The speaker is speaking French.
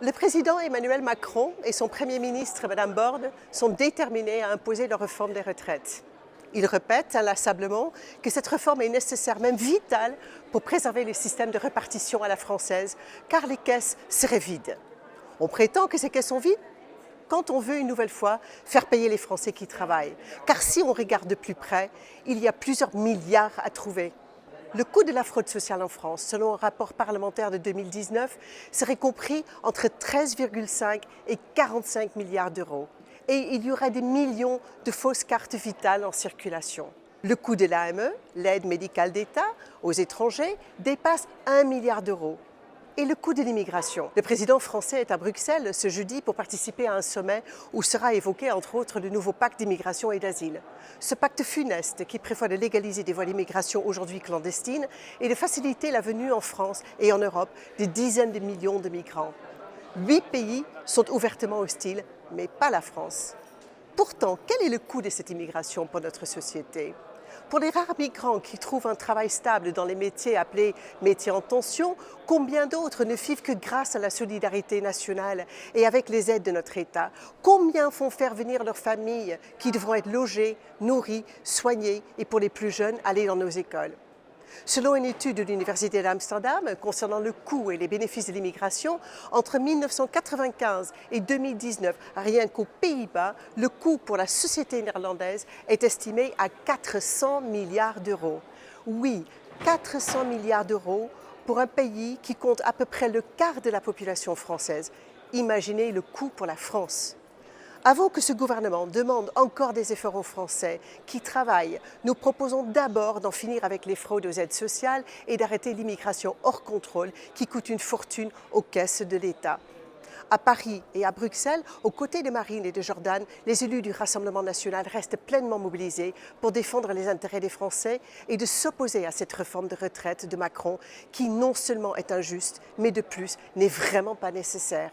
Le président Emmanuel Macron et son Premier ministre, Mme Borne, sont déterminés à imposer la réforme des retraites. Ils répètent inlassablement que cette réforme est nécessaire, même vitale, pour préserver le système de répartition à la française, car les caisses seraient vides. On prétend que ces caisses sont vides quand on veut une nouvelle fois faire payer les Français qui travaillent. Car si on regarde de plus près, il y a plusieurs milliards à trouver. Le coût de la fraude sociale en France, selon un rapport parlementaire de 2019, serait compris entre 13,5 et 45 milliards d'euros. Et il y aurait des millions de fausses cartes vitales en circulation. Le coût de l'AME, l'aide médicale d'État, aux étrangers, dépasse 1 milliard d'euros. Et le coût de l'immigration. Le président français est à Bruxelles ce jeudi pour participer à un sommet où sera évoqué entre autres le nouveau pacte d'immigration et d'asile. Ce pacte funeste qui prévoit de légaliser des voies d'immigration aujourd'hui clandestines et de faciliter la venue en France et en Europe des dizaines de millions de migrants. 8 pays sont ouvertement hostiles, mais pas la France. Pourtant, quel est le coût de cette immigration pour notre société ? Pour les rares migrants qui trouvent un travail stable dans les métiers appelés métiers en tension, combien d'autres ne vivent que grâce à la solidarité nationale et avec les aides de notre État? Combien font faire venir leurs familles qui devront être logées, nourries, soignées et pour les plus jeunes, aller dans nos écoles? Selon une étude de l'Université d'Amsterdam concernant le coût et les bénéfices de l'immigration, entre 1995 et 2019, rien qu'aux Pays-Bas, le coût pour la société néerlandaise est estimé à 400 milliards d'euros. Oui, 400 milliards d'euros pour un pays qui compte à peu près le quart de la population française. Imaginez le coût pour la France. Avant que ce gouvernement demande encore des efforts aux Français qui travaillent, nous proposons d'abord d'en finir avec les fraudes aux aides sociales et d'arrêter l'immigration hors contrôle qui coûte une fortune aux caisses de l'État. À Paris et à Bruxelles, aux côtés de Marine et de Jordan, les élus du Rassemblement national restent pleinement mobilisés pour défendre les intérêts des Français et de s'opposer à cette réforme de retraite de Macron qui non seulement est injuste, mais de plus n'est vraiment pas nécessaire.